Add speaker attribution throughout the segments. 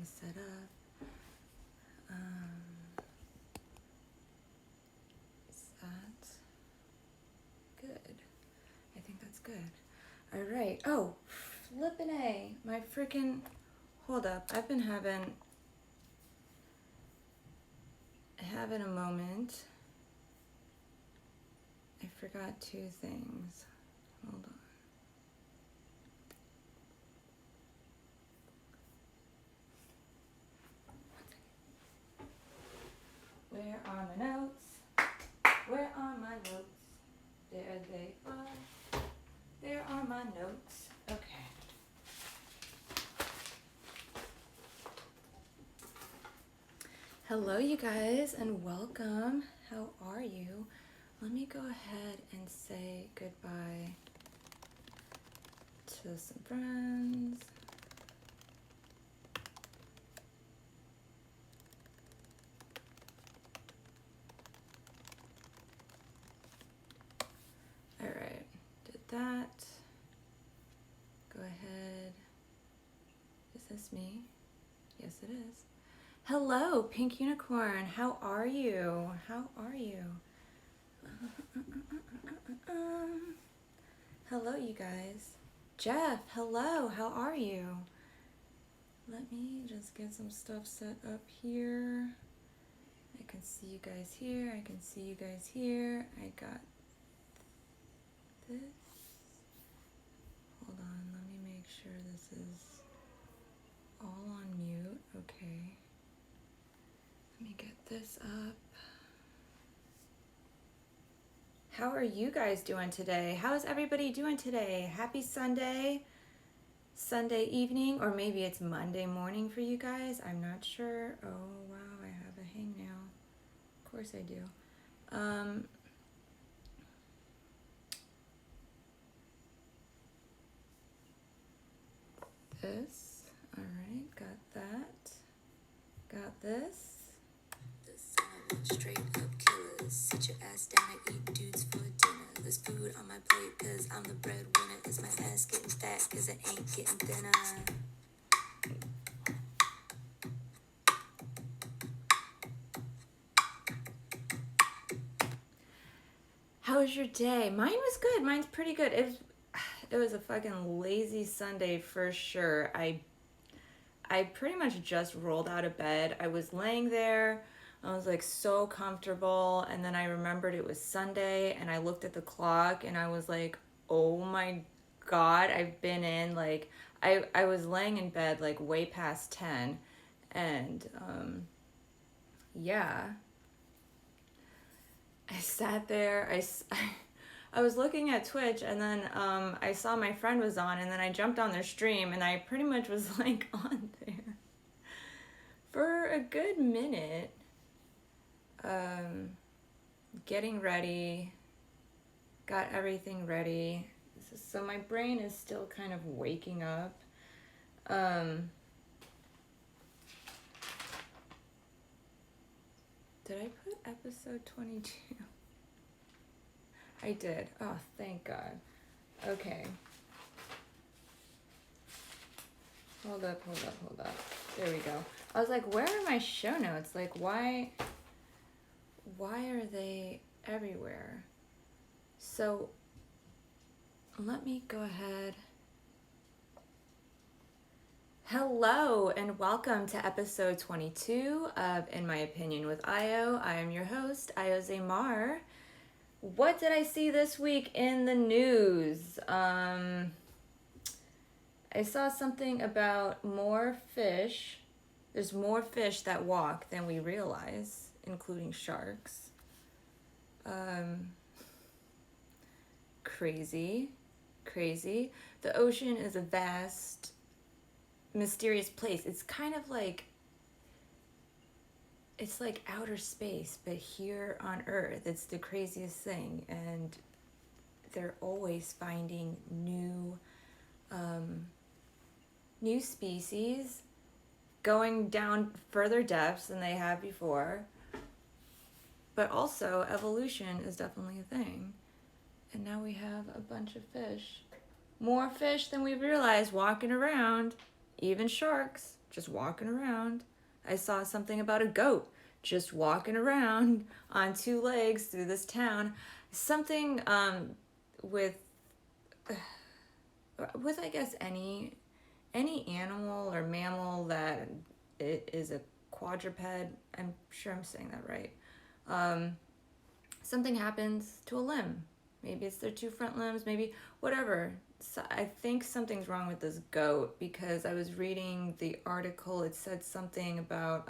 Speaker 1: everything's set up. Is that good? I think that's good. All right. Oh, flippin' A. My freaking... Hold up. I've been having a moment. I forgot two things. Hold on. Where are my notes? Where are my notes? There they are. There are my notes. Okay. Hello, you guys, and welcome. How are you? Let me go ahead and say goodbye to some friends. All right, did that. Go ahead. Is this me? Yes, it is. Hello, Pink Unicorn. How are you? How are you? Hello, you guys. Jeff, hello. How are you? Let me just get some stuff set up here. I can see you guys here. I can see you guys here. I got this. Hold on. Let me make sure this is all on mute. Okay. Let me get this up. How are you guys doing today? How is everybody doing today? Happy Sunday evening, or maybe it's Monday morning for you guys. I'm not sure. Oh, wow, I have a hangnail. Of course I do. This. All right, got that. Got this. Straight up killers. Sit your ass down and eat dudes for dinner. There's food on my plate cause I'm the breadwinner. Is my ass getting fat cause it ain't getting thinner? How was your day? Mine was good. Mine's pretty good. It was a fucking lazy Sunday for sure. I pretty much just rolled out of bed. I was laying there. I was like so comfortable, and then I remembered it was Sunday, and I looked at the clock and I was like, oh my God, I've been in like, I was laying in bed like way past 10, and yeah, I sat there, I was looking at Twitch, and then I saw my friend was on, and then I jumped on their stream, and I pretty much was like on there for a good minute. Getting ready, got everything ready. So my brain is still kind of waking up. Did I put episode 22? I did. Oh, thank God. Okay. Hold up. There we go. I was like, where are my show notes? Like, why are they everywhere? So let me go ahead. Hello and welcome to episode 22 of In My Opinion with Io. I am your host, Io Zaymar. What did I see this week in the news? I saw something about more fish. There's more fish that walk than we realize, including sharks. Crazy. The ocean is a vast, mysterious place. It's kind of like, it's like outer space, but here on Earth. It's the craziest thing, and they're always finding new species, going down further depths than they have before. But also, evolution is definitely a thing. And now we have a bunch of fish. More fish than we realized walking around. Even sharks just walking around. I saw something about a goat just walking around on two legs through this town. Something with I guess any animal or mammal that it is a quadruped. I'm sure I'm saying that right. Um, Something happens to a limb. Maybe it's their two front limbs, maybe whatever. So I think something's wrong with this goat because I was reading the article. It said something about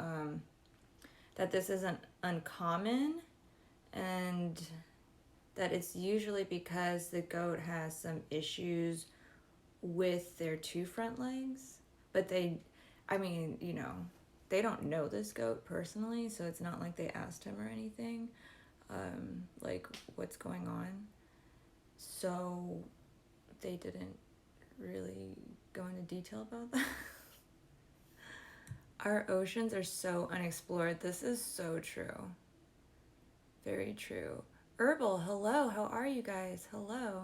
Speaker 1: that this isn't uncommon and that it's usually because the goat has some issues with their two front legs. But I mean, they don't know this goat personally, so it's not like they asked him or anything, like what's going on. So they didn't really go into detail about that. Our oceans are so unexplored. This is so true. Very true. Herbal, hello. How are you guys? Hello.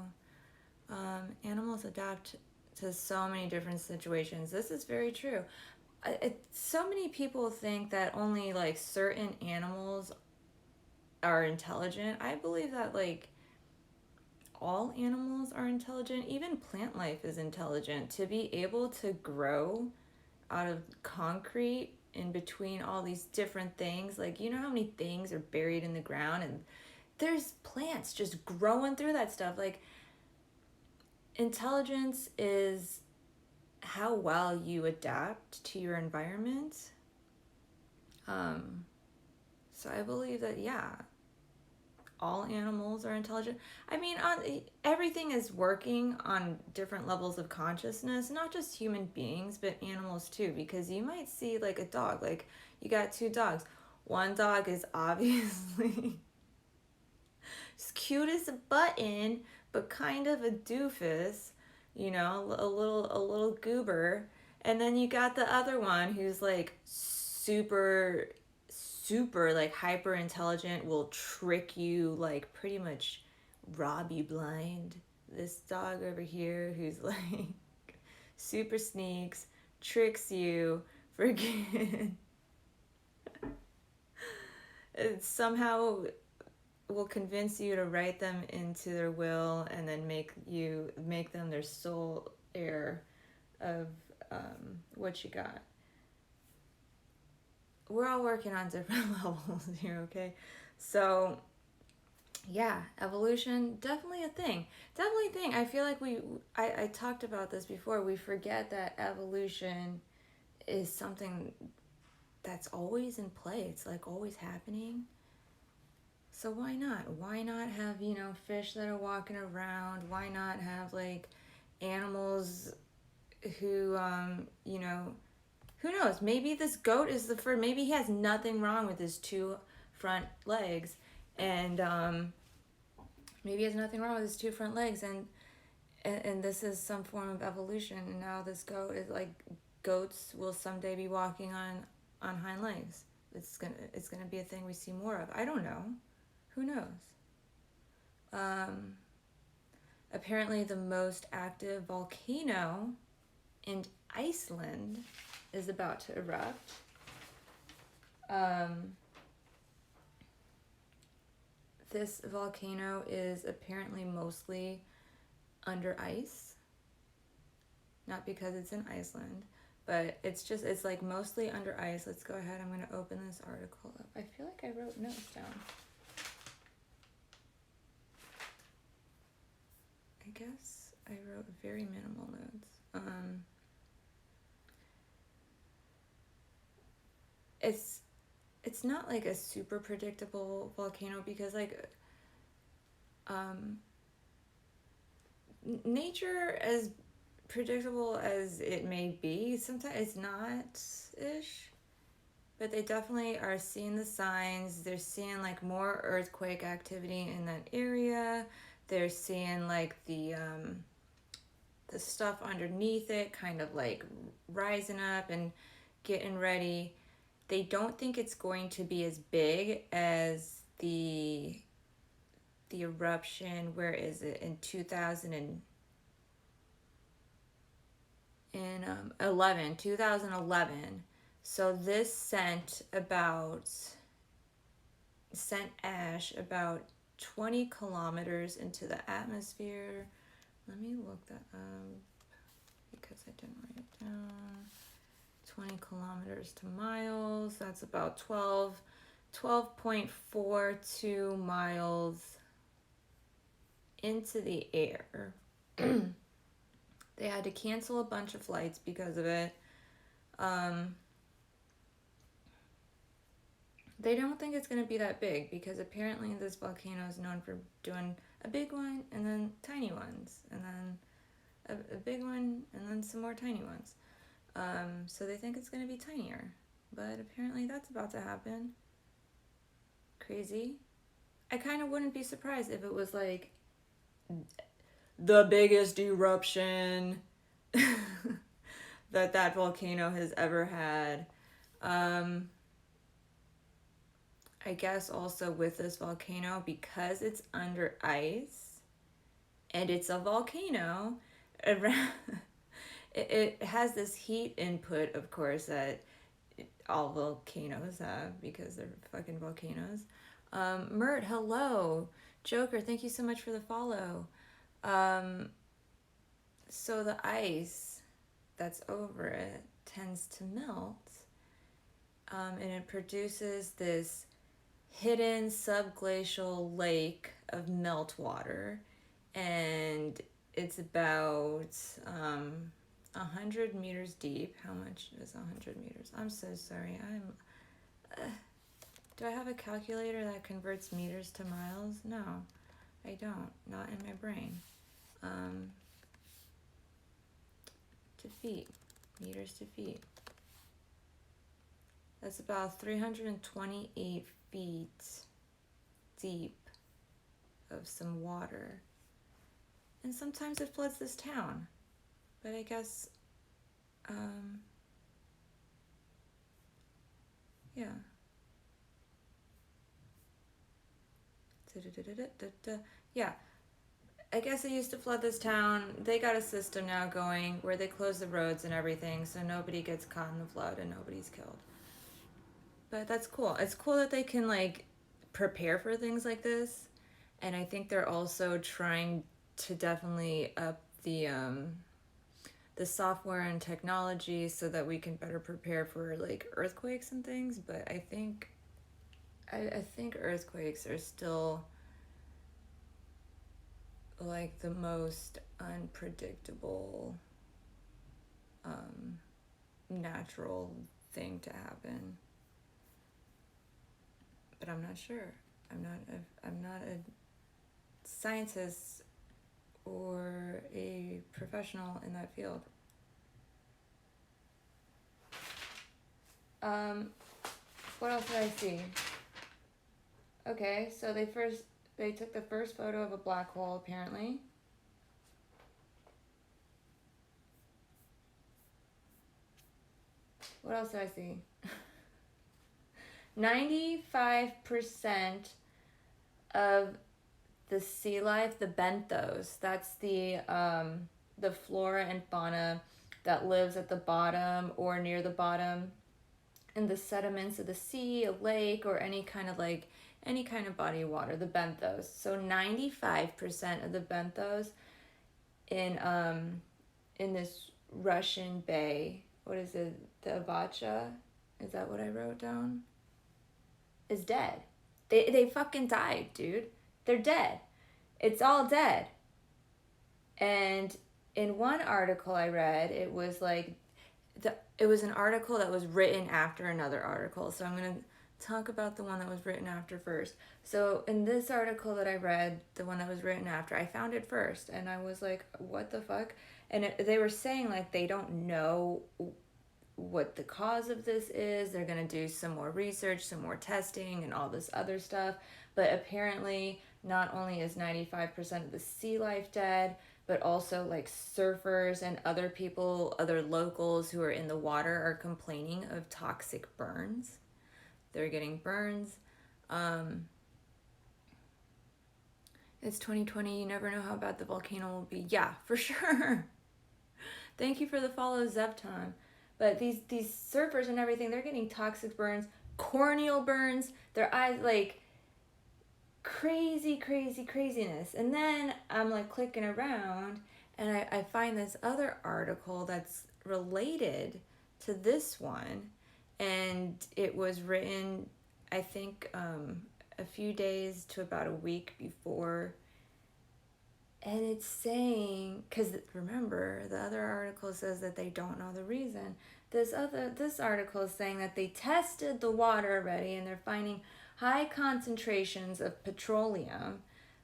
Speaker 1: Animals adapt to so many different situations. This is very true. So many people think that only like certain animals are intelligent. I believe that like all animals are intelligent. Even plant life is intelligent. To be able to grow out of concrete in between all these different things, like how many things are buried in the ground and there's plants just growing through that stuff. Like intelligence is how well you adapt to your environment. So I believe that all animals are intelligent. I mean, everything is working on different levels of consciousness, not just human beings, but animals too. Because you might see like a dog, like you got two dogs. One dog is obviously as cute as a button, but kind of a doofus, a little goober. And then you got the other one who's like super like hyper intelligent, will trick you, like pretty much rob you blind. This dog over here who's like super sneaks, tricks you, forget. It somehow will convince you to write them into their will and then make them their sole heir of what you got. We're all working on different levels here, okay? So yeah, evolution, definitely a thing. Definitely a thing. I feel like I talked about this before. We forget that evolution is something that's always in play. It's like always happening. So why not? Why not have, fish that are walking around? Why not have like animals who, who knows? Maybe this goat is the first. Maybe he has nothing wrong with his two front legs, and maybe he has nothing wrong with his two front legs, and this is some form of evolution. And now this goat is like goats will someday be walking on hind legs. It's gonna be a thing we see more of. I don't know. Who knows? Apparently, the most active volcano in Iceland is about to erupt. This volcano is apparently mostly under ice. Not because it's in Iceland, but it's like mostly under ice. Let's go ahead. I'm going to open this article up. I feel like I wrote notes down. I guess I wrote very minimal notes. It's not like a super predictable volcano because like nature, as predictable as it may be, sometimes it's not ish. But they definitely are seeing the signs. They're seeing like more earthquake activity in that area. They're seeing like the stuff underneath it kind of like rising up and getting ready. They don't think it's going to be as big as the eruption. Where is it? In in 2011. So this sent ash about 20 kilometers into the atmosphere. Let me look that up because I didn't write it down. 20 kilometers to miles, that's about 12.42 miles into the air. They had to cancel a bunch of flights because of it. They don't think it's going to be that big because apparently this volcano is known for doing a big one and then tiny ones and then a big one and then some more tiny ones. So they think it's going to be tinier, but apparently that's about to happen. Crazy. I kind of wouldn't be surprised if it was like the biggest eruption that volcano has ever had. I guess also with this volcano, because it's under ice and it's a volcano, it has this heat input, of course, that all volcanoes have because they're fucking volcanoes. Mert, hello. Joker, thank you so much for the follow. So the ice that's over it tends to melt, and it produces this hidden subglacial lake of meltwater, and it's about 100 meters deep. How much is 100 meters? I'm so sorry. Do I have a calculator that converts meters to miles? No, I don't. Not in my brain. To feet. Meters to feet. That's about 328 feet deep of some water. And sometimes it floods this town. But I guess, yeah. Yeah. I guess it used to flood this town. They got a system now going where they close the roads and everything so nobody gets caught in the flood and nobody's killed. But that's cool. It's cool that they can like prepare for things like this. And I think they're also trying to definitely up the software and technology so that we can better prepare for like earthquakes and things. But I think earthquakes are still like the most unpredictable natural thing to happen. But I'm not sure. I'm not a scientist or a professional in that field. What else did I see? Okay, so they took the first photo of a black hole apparently. What else did I see? 95% of the sea life, the benthos, that's the flora and fauna that lives at the bottom or near the bottom in the sediments of the sea, a lake, or any kind of body of water, the benthos. So 95% of the benthos in this Russian bay, what is it, the Avacha? Is that what I wrote down? Is dead. They fucking died, dude. They're dead. It's all dead. And in one article I read, it was like it was an article that was written after another article. So I'm going to talk about the one that was written after first. So in this article that I read, the one that was written after, I found it first and I was like, what the fuck? And they were saying like they don't know what the cause of this is. They're going to do some more research, some more testing and all this other stuff. But apparently not only is 95% of the sea life dead, but also like surfers and other people, other locals who are in the water are complaining of toxic burns. They're getting burns. It's 2020. You never know how bad the volcano will be. Yeah, for sure. Thank you for the follow, Zevton. But these surfers and everything, they're getting toxic burns, corneal burns, their eyes, like craziness. And then I'm like clicking around and I find this other article that's related to this one. And it was written, I think, a few days to about a week before. And it's saying, because remember, the other article says that they don't know the reason. This article is saying that they tested the water already and they're finding high concentrations of petroleum,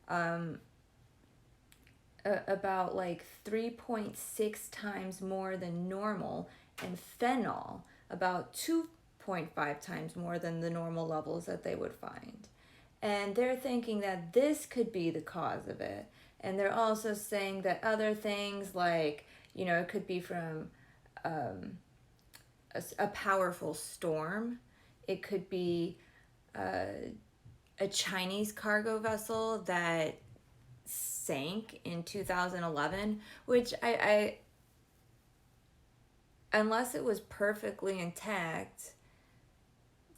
Speaker 1: um, about like 3.6 times more than normal, and phenol about 2.5 times more than the normal levels that they would find. And they're thinking that this could be the cause of it. And they're also saying that other things like, it could be from a powerful storm. It could be a Chinese cargo vessel that sank in 2011, which I unless it was perfectly intact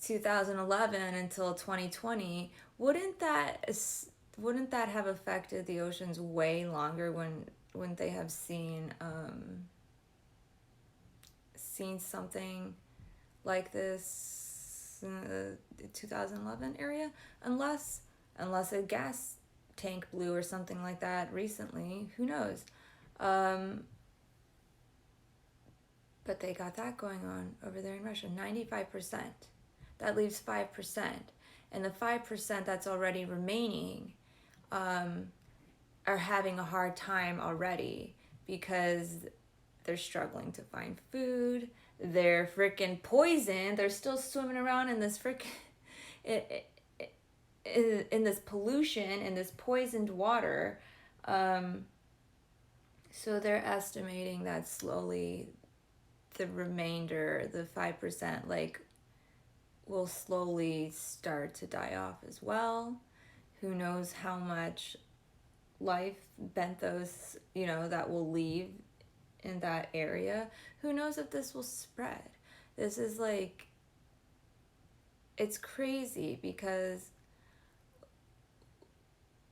Speaker 1: 2011 until 2020, wouldn't that have affected the oceans way longer when they have seen something like this in the 2011 area, unless a gas tank blew or something like that recently, who knows. But they got that going on over there in Russia. 95%. That leaves 5%. And the 5% that's already remaining are having a hard time already because they're struggling to find food. They're freaking poisoned. They're still swimming around in this in this pollution, in this poisoned water. So they're estimating that slowly the remainder, the 5%, like, will slowly start to die off as well. Who knows how much life benthos, that will leave in that area. Who knows if this will spread. This is like, it's crazy because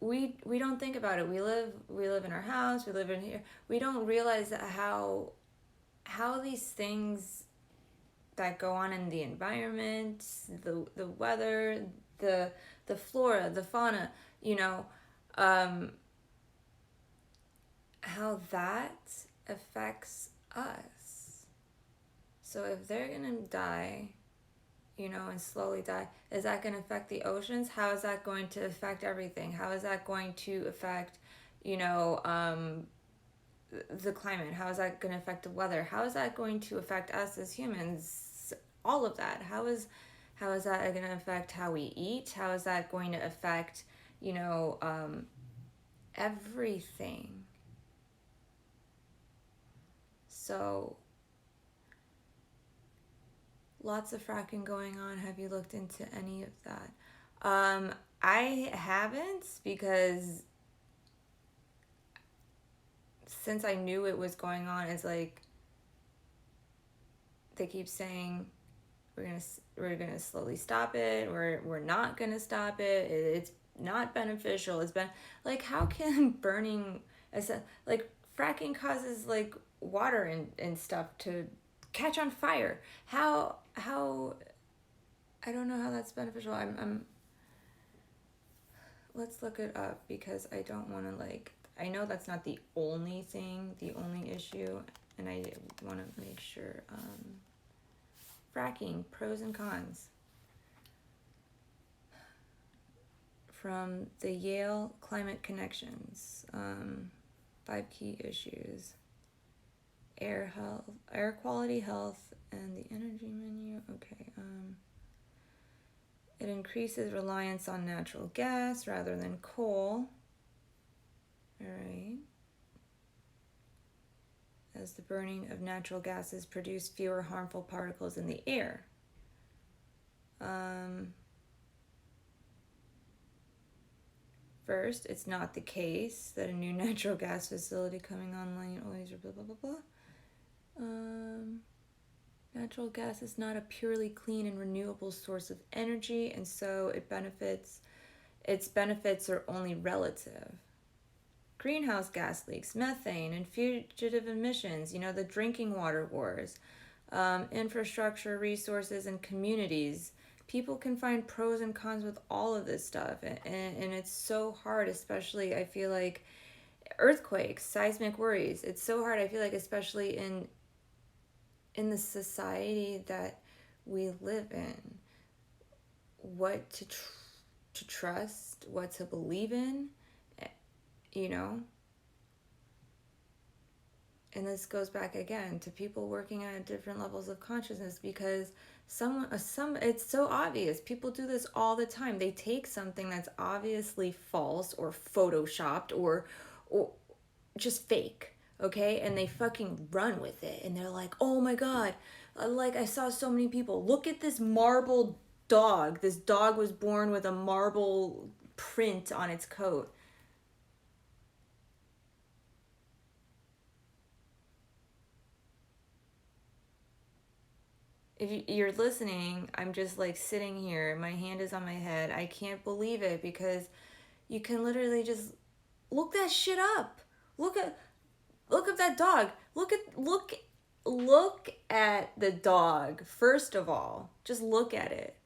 Speaker 1: we don't think about it. We live in our house, we live in here. We don't realize how these things that go on in the environment, the weather, the flora, the fauna, how that affects us. So if they're gonna die, and slowly die, is that going to affect the oceans? How is that going to affect everything? How is that going to affect, the climate? How is that going to affect the weather? How is that going to affect us as humans? All of that. How is that going to affect how we eat? How is that going to affect, everything? So lots of fracking going on. Have you looked into any of that? I haven't, because since I knew it was going on, it's like they keep saying we're gonna slowly stop it. We're not gonna stop it. It's not beneficial. It's been like, how can burning, like fracking causes like water and stuff to catch on fire? How I don't know how that's beneficial. I'm let's look it up, because I don't want to, like, I know that's not the only thing, the only issue, and I want to make sure. Fracking, pros and cons. From the Yale Climate Connections, 5 key issues. Air quality, health, and the energy menu. Okay. It increases reliance on natural gas rather than coal. All right. As the burning of natural gases produce fewer harmful particles in the air. First, it's not the case that a new natural gas facility coming online always blah blah blah blah. Um, Natural gas is not a purely clean and renewable source of energy, and so its benefits are only relative. Greenhouse gas leaks, methane, and fugitive emissions, the drinking water wars, infrastructure, resources, and communities. People can find pros and cons with all of this stuff, and it's so hard, especially I feel like earthquakes, seismic worries. It's so hard, I feel like, especially in the society that we live in, what to trust, what to believe in, you know. And this goes back again to people working at different levels of consciousness, because some it's so obvious. People do this all the time. They take something that's obviously false or photoshopped or just fake, okay, and they fucking run with it, and they're like, oh my god, like I saw so many people, look at this marble dog. This dog was born with a marble print on its coat. If you're listening, I'm just like sitting here, my hand is on my head. I can't believe it, because you can literally just look that shit up. Look at look at that dog. Look at the dog. First of all, just look at it.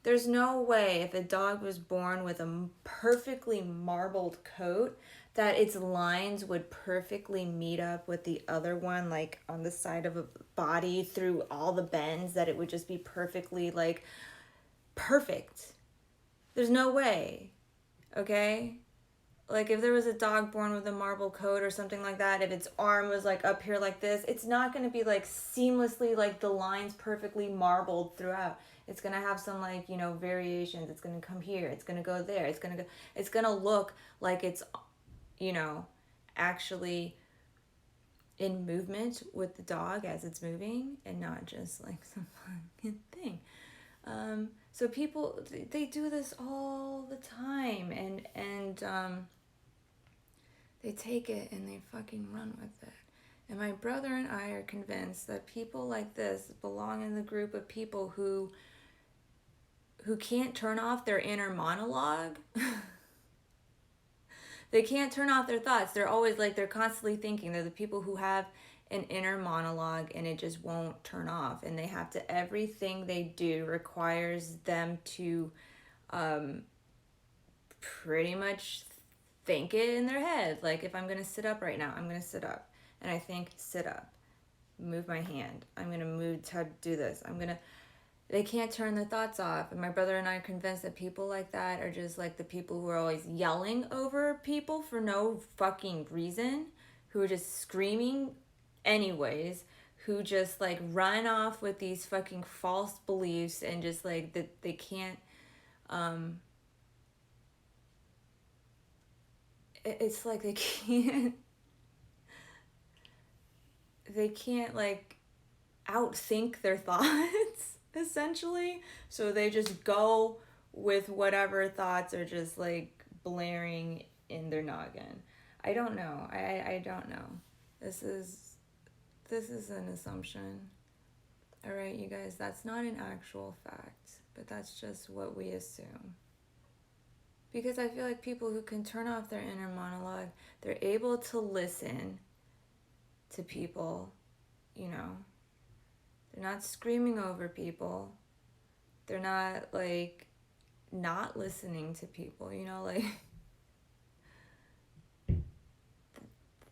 Speaker 1: There's no way, if a dog was born with a perfectly marbled coat, that its lines would perfectly meet up with the other one, like on the side of a body through all the bends, that it would just be perfectly, like, perfect. There's no way, okay? Like, if there was a dog born with a marble coat or something like that, if its arm was like up here like this, it's not going to be like seamlessly, like the lines perfectly marbled throughout. It's going to have some, like, variations. It's going to come here, it's going to go there, it's going to look like it's, you know actually in movement with the dog as it's moving, and not just like some fucking thing. So people, they do this all the time, and they take it and they fucking run with it. And my brother and I are convinced that people like this belong in the group of people who can't turn off their inner monologue. They can't turn off their thoughts. They're always like, they're constantly thinking. They're the people who have an inner monologue and it just won't turn off. And they have to, everything they do requires them to pretty much think it in their head. Like, if I'm going to sit up right now, I'm going to sit up. And I think, sit up, move my hand. I'm going to move to do this. They can't turn their thoughts off. And my brother and I are convinced that people like that are just like the people who are always yelling over people for no fucking reason, who are just screaming anyways, who just like run off with these fucking false beliefs, and just like that they can't it's like they can't like outthink their thoughts, essentially. So they just go with whatever thoughts are just like blaring in their noggin. I don't know. I don't know. This is an assumption. All right, you guys, that's not an actual fact, but that's just what we assume. Because I feel like people who can turn off their inner monologue, they're able to listen to people, They're not screaming over people. They're not, like, not listening to people, like...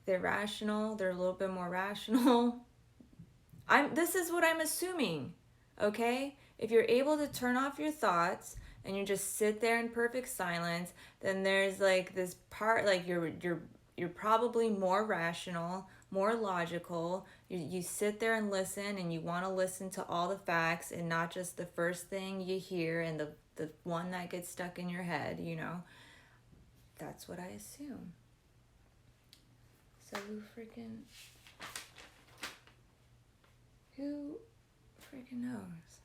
Speaker 1: They're rational. They're a little bit more rational. This is what I'm assuming, okay? If you're able to turn off your thoughts and you just sit there in perfect silence, then there's like this part, like you're probably more rational, more logical. You sit there and listen, and you want to listen to all the facts and not just the first thing you hear and the one that gets stuck in your head, That's what I assume. So who freaking knows?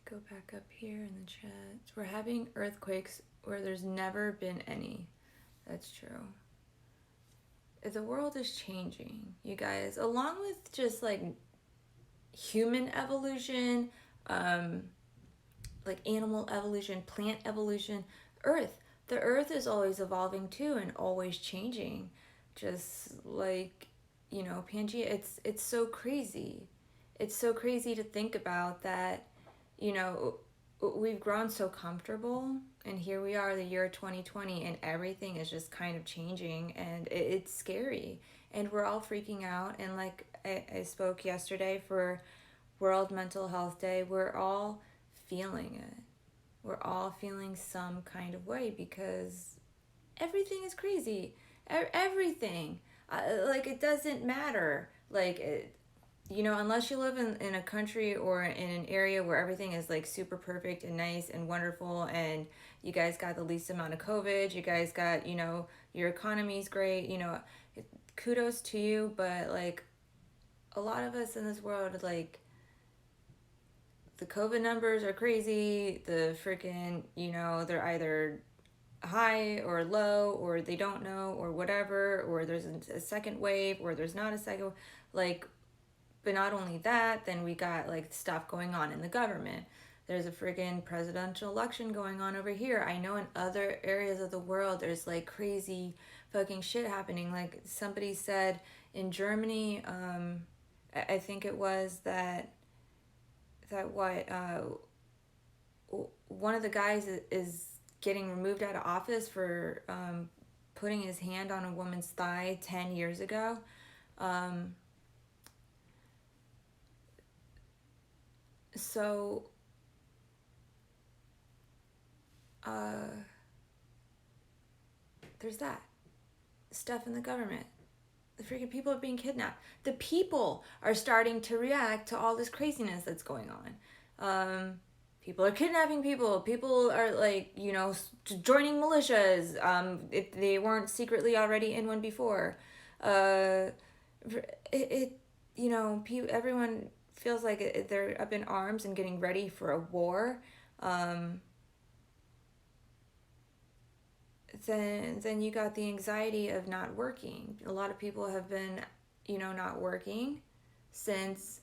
Speaker 1: Go back up here in the chat. We're having earthquakes where there's never been any. That's true. the world is changing, you guys, along with just like human evolution, um, like animal evolution, plant evolution, earth. The earth is always evolving too and always changing. Just like, Pangea, it's so crazy. It's so crazy to think about that, you know, we've grown so comfortable and here we are the year 2020 and everything is just kind of changing and it's scary and we're all freaking out and like I spoke yesterday for World Mental Health Day, we're all feeling it. We're all feeling some kind of way because everything is crazy. Everything. Like, it doesn't matter. Like, unless you live in a country or in an area where everything is like super perfect and nice and wonderful and you guys got the least amount of COVID, you guys got, your economy's great, kudos to you. But like, a lot of us in this world, like, the COVID numbers are crazy. The freaking, they're either high or low, or they don't know, or whatever, or there's a second wave, or there's not a second. Like, but not only that, then we got like stuff going on in the government. There's a freaking presidential election going on over here. I know in other areas of the world, there's like crazy fucking shit happening. Like somebody said in Germany, I think it was that what one of the guys is getting removed out of office for putting his hand on a woman's thigh 10 years ago. So there's that stuff in the government. The freaking people are being kidnapped. The people are starting to react to all this craziness that's going on. People are kidnapping people. People are like, joining militias. If they weren't secretly already in one before. Everyone feels like they're up in arms and getting ready for a war. Then you got the anxiety of not working. A lot of people have been, not working since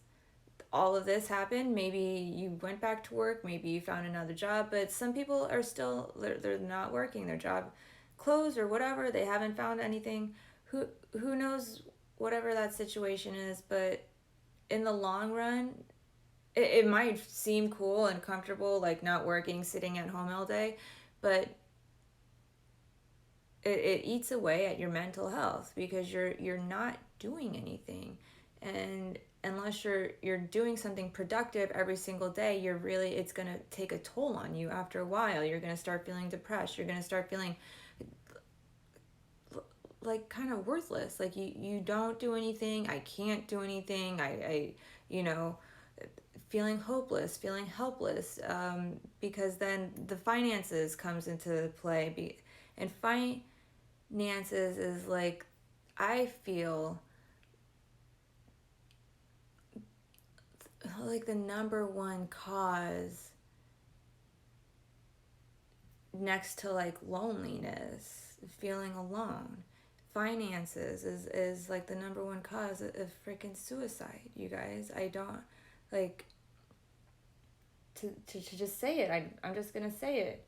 Speaker 1: all of this happened. Maybe you went back to work, maybe you found another job, but some people are still they're not working. Their job closed or whatever. They haven't found anything. Who knows whatever that situation is, but in the long run, it might seem cool and comfortable, like not working, sitting at home all day, but it eats away at your mental health because you're not doing anything. And unless you're doing something productive every single day, it's going to take a toll on you after a while. You're going to start feeling depressed. You're going to start feeling like kind of worthless. Like you don't do anything. I can't do anything. I feeling hopeless, feeling helpless, because then the finances comes into play. And finances is like, I feel like the number one cause next to like loneliness, feeling alone. Finances is like the number one cause of freaking suicide, you guys. I don't like to just say it. I'm just gonna say it.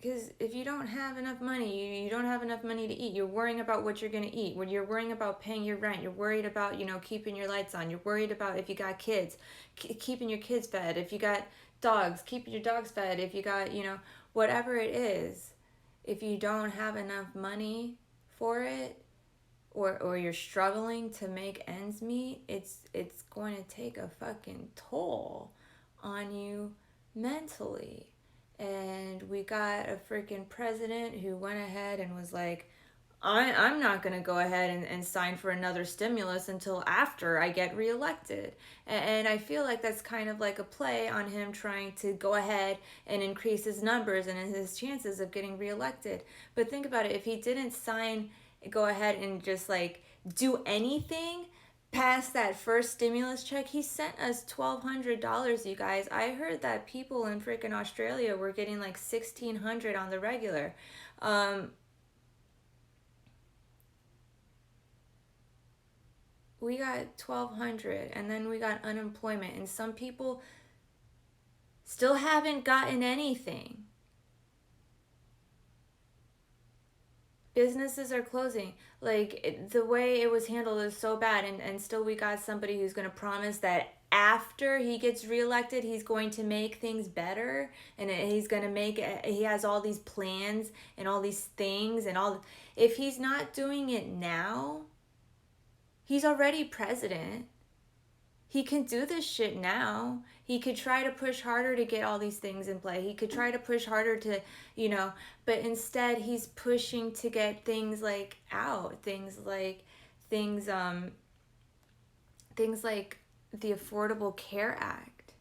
Speaker 1: Because if you don't have enough money, you don't have enough money to eat. You're worrying about what you're going to eat. When you're worrying about paying your rent, you're worried about, keeping your lights on. You're worried about if you got kids, keeping your kids fed. If you got dogs, keeping your dogs fed. If you got, whatever it is, if you don't have enough money for it, or you're struggling to make ends meet, it's going to take a fucking toll on you mentally. And we got a freaking president who went ahead and was like, I'm not going to go ahead and sign for another stimulus until after I get reelected. And I feel like that's kind of like a play on him trying to go ahead and increase his numbers and his chances of getting reelected. But think about it. If he didn't go ahead and just like do anything, past that first stimulus check, he sent us $1,200, you guys. I heard that people in freaking Australia were getting like 1,600 on the regular. Um, we got 1,200, and then we got unemployment, and some people still haven't gotten anything. Businesses are closing. The way it was handled is so bad, and still we got somebody who's going to promise that after he gets reelected he's going to make things better, and he's going to make he has all these plans and all these things and all. If he's not doing it now, he's already president. He can do this shit now. He could try to push harder to get all these things in play. He could try to push harder to, but instead he's pushing to get things like out. Things things like the Affordable Care Act.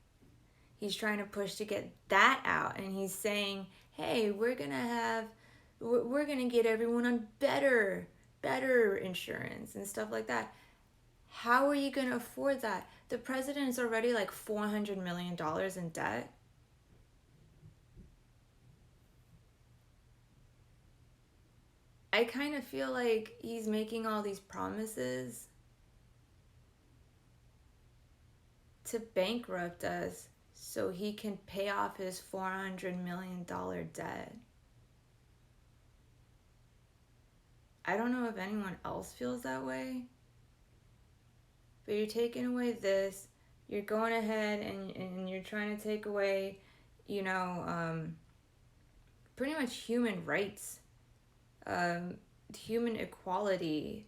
Speaker 1: He's trying to push to get that out, and he's saying, "Hey, we're going to get everyone on better insurance and stuff like that." How are you going to afford that? The president is already like $400 million in debt. I kind of feel like he's making all these promises to bankrupt us so he can pay off his $400 million debt. I don't know if anyone else feels that way. But you're taking away this, you're going ahead and you're trying to take away, pretty much human rights, human equality,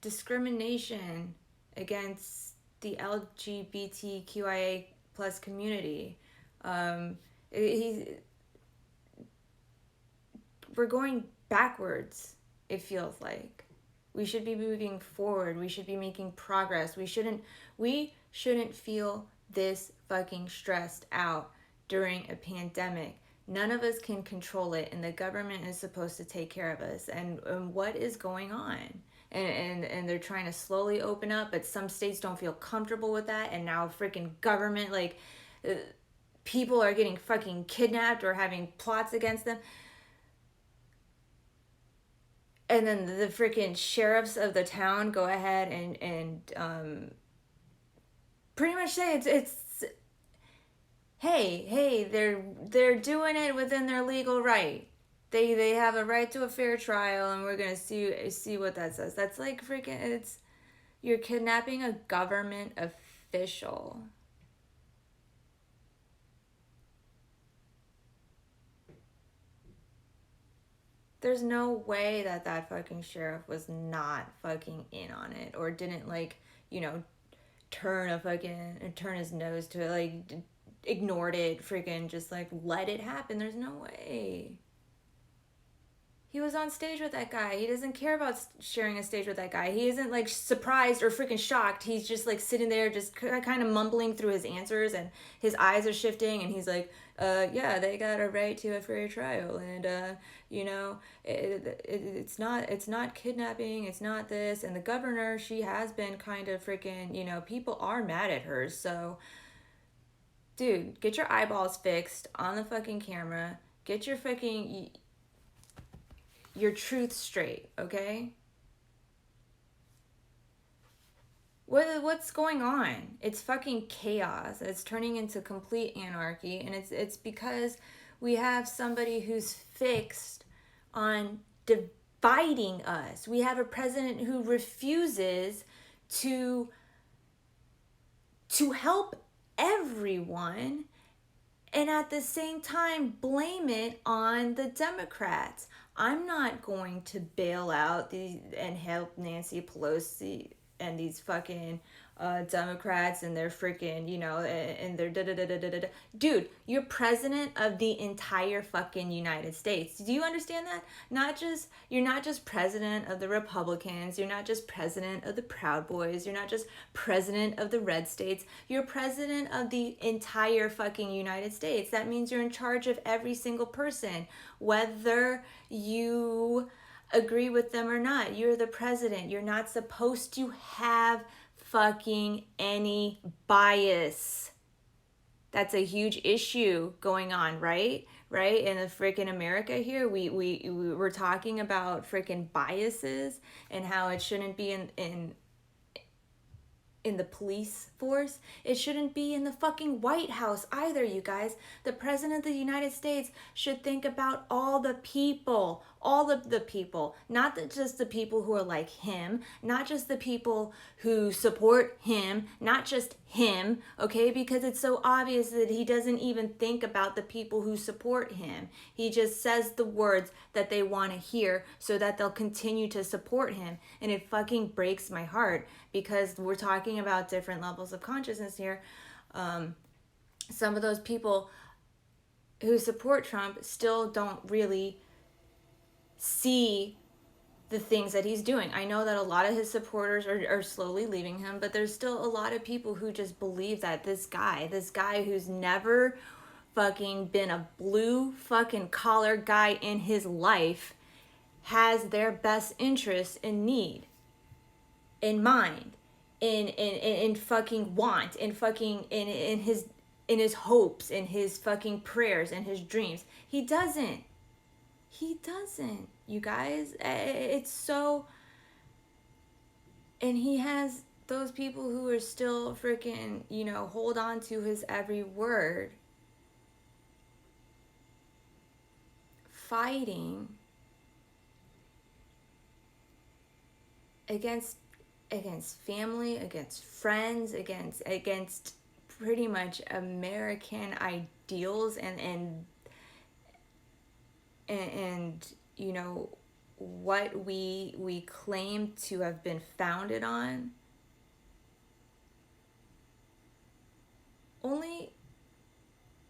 Speaker 1: discrimination against the LGBTQIA plus community. We're going backwards, it feels like. We should be moving forward. We should be making progress. We shouldn't feel this fucking stressed out during a pandemic. None of us can control it, and the government is supposed to take care of us. And what is going on? And they're trying to slowly open up, but some states don't feel comfortable with that. And now freaking government, people are getting fucking kidnapped or having plots against them. And then the freaking sheriffs of the town go ahead and pretty much say it's hey, they're doing it within their legal right. They have a right to a fair trial, and we're gonna see what that says. That's like freaking you're kidnapping a government official. There's no way that fucking sheriff was not fucking in on it, or didn't turn his nose to it, ignored it, freaking just let it happen. There's no way. He was on stage with that guy. He doesn't care about sharing a stage with that guy. He isn't surprised or freaking shocked. He's just sitting there, just kind of mumbling through his answers, and his eyes are shifting, and he's like, yeah, they got a right to a fair trial, and it's not kidnapping, it's not this. And the governor, she has been kind of freaking, people are mad at her. So, dude, get your eyeballs fixed on the fucking camera. Get your truth straight, okay? What's going on? It's fucking chaos. It's turning into complete anarchy, and it's because we have somebody who's fixed on dividing us. We have a president who refuses to help everyone, and at the same time blame it on the Democrats. I'm not going to bail out and help Nancy Pelosi and these fucking Democrats and their freaking, and their da-da-da-da-da-da. Dude, you're president of the entire fucking United States. Do you understand that? You're not just president of the Republicans. You're not just president of the Proud Boys. You're not just president of the red states. You're president of the entire fucking United States. That means you're in charge of every single person, whether you agree with them or not. You're the president. You're not supposed to have fucking any bias. That's a huge issue going on, right? Right? In the freaking America here, we're talking about freaking biases and how it shouldn't be in the police force. It shouldn't be in the fucking White House either, you guys. The President of the United States should think about all of the people, not just the people who are like him, not just the people who support him, not just him, okay? Because it's so obvious that he doesn't even think about the people who support him. He just says the words that they want to hear so that they'll continue to support him. And it fucking breaks my heart because we're talking about different levels of consciousness here. Some of those people who support Trump still don't really see the things that he's doing. I know that a lot of his supporters are slowly leaving him, but there's still a lot of people who just believe that this guy who's never fucking been a blue fucking collar guy in his life has their best interests in need, in mind, in fucking want, in fucking in his hopes, in his fucking prayers, and his dreams. He doesn't, you guys. It's so. And he has those people who are still freaking, hold on to his every word, fighting against family, against friends, against pretty much American ideals and what we claim to have been founded on. Only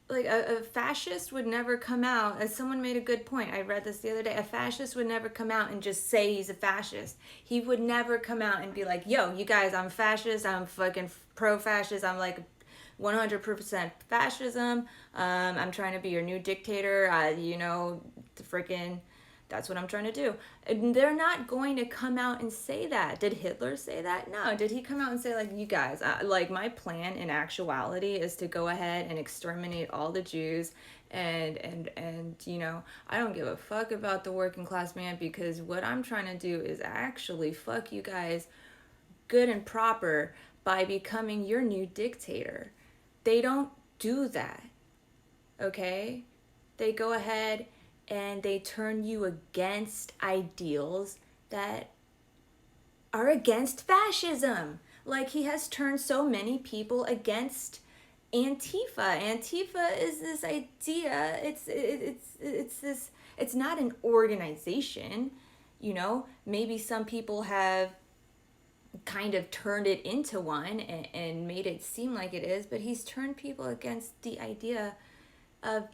Speaker 1: like a fascist would never come out, as someone made a good point, I read this the other day, a fascist would never come out and just say he's a fascist. He would never come out and be like, yo, you guys, I'm a fascist, I'm fucking pro-fascist, I'm like 100% fascism, I'm trying to be your new dictator, the freaking, that's what I'm trying to do. And they're not going to come out and say that. Did Hitler say that? No. Did he come out and say, like, you guys, like, my plan in actuality is to go ahead and exterminate all the Jews and I don't give a fuck about the working class man, because what I'm trying to do is actually fuck you guys good and proper by becoming your new dictator. They don't do that, okay? They go ahead and they turn you against ideals that are against fascism. Like he has turned so many people against Antifa. Antifa is this idea, it's not an organization, maybe some people have kind of turned it into one and made it seem like it is, but he's turned people against the idea of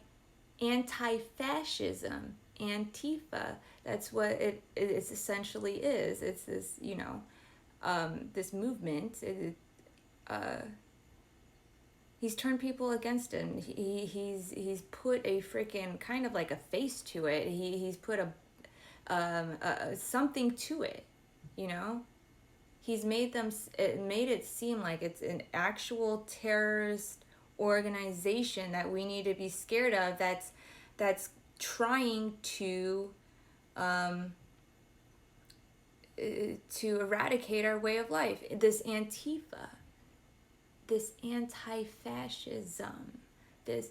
Speaker 1: anti-fascism, Antifa. That's what it essentially is. It's this, this movement. He's turned people against it. And he's put a freaking kind of like a face to it. He's put a something to it, He's made it seem like it's an actual terrorist organization that we need to be scared of, that's trying to eradicate our way of life. This Antifa, this anti-fascism, this.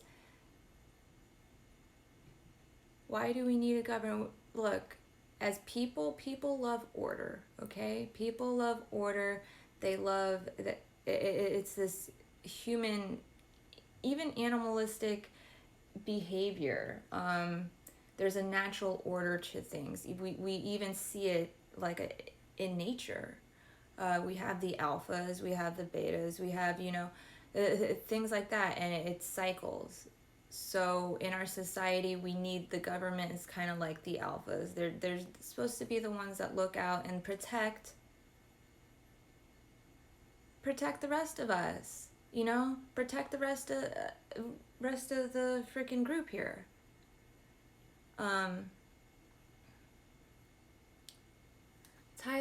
Speaker 1: Why do we need a government? Look, as people love order, okay? People love order. They love that. It's this human, even animalistic behavior. There's a natural order to things. We even see it like in nature. We have the alphas, we have the betas, we have, things like that, and it cycles. So in our society, we need the government is kind of like the alphas. They're supposed to be the ones that look out and protect the rest of us, protect the rest of the freaking group here.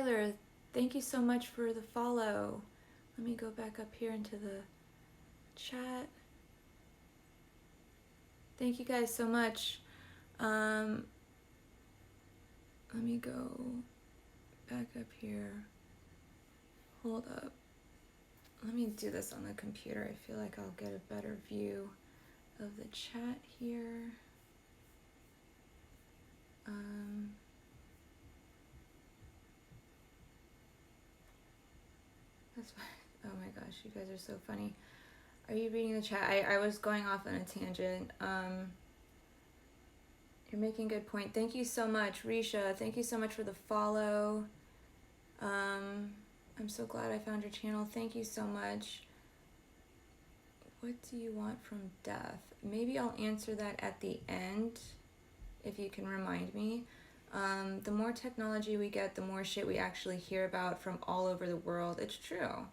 Speaker 1: Tyler, thank you so much for the follow. Let me go back up here into the chat. Thank you guys so much. Let me go back up here. Hold up. Let me do this on the computer. I feel like I'll get a better view of the chat here. That's fine. Oh my gosh, you guys are so funny. Are you reading the chat? I was going off on a tangent. You're making a good point. Thank you so much, Risha. Thank you so much for the follow. I'm so glad I found your channel. Thank you so much. What do you want from death? Maybe I'll answer that at the end, if you can remind me. The more technology we get, the more shit we actually hear about from all over the world. It's true.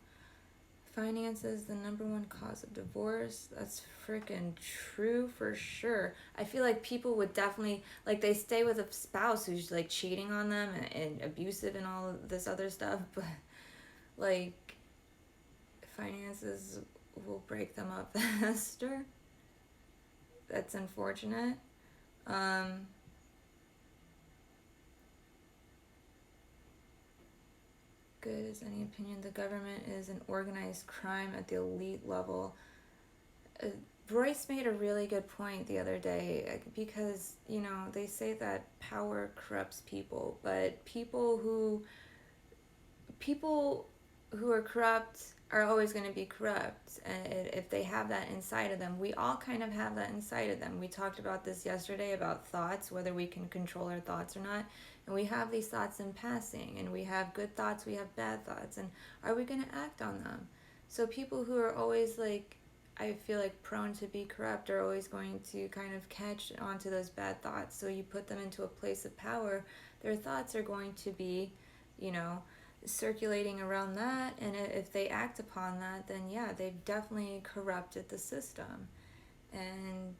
Speaker 1: Finance is the number one cause of divorce. That's freaking true for sure. I feel like people would definitely, like, they stay with a spouse who's like cheating on them and abusive and all of this other stuff, but like finances will break them up faster. That's unfortunate. Good as any opinion. The government is an organized crime at the elite level. Royce made a really good point the other day, because, you know, they say that power corrupts people, but people who are corrupt are always going to be corrupt. And if they have that inside of them, we all kind of have that inside of them. We talked about this yesterday about thoughts, whether we can control our thoughts or not. And we have these thoughts in passing, and we have good thoughts, we have bad thoughts, and are we going to act on them? So people who are always like, I feel like prone to be corrupt, are always going to kind of catch onto those bad thoughts. So you put them into a place of power, their thoughts are going to be, you know, circulating around that, and if they act upon that, then yeah, they've definitely corrupted the system. And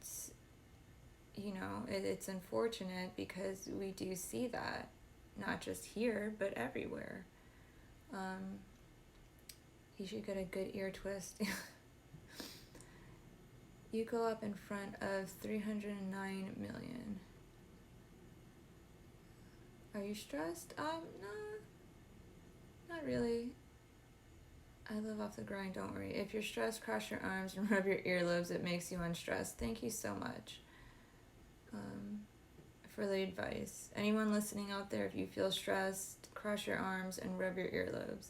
Speaker 1: you know, it's unfortunate because we do see that, not just here, but everywhere. You should get a good ear twist. You go up in front of 309 million. Are you stressed? No, not really. I live off the grind, don't worry. If you're stressed, cross your arms and rub your earlobes. It makes you unstressed. Thank you so much for the advice. Anyone listening out there, if you feel stressed, cross your arms and rub your earlobes.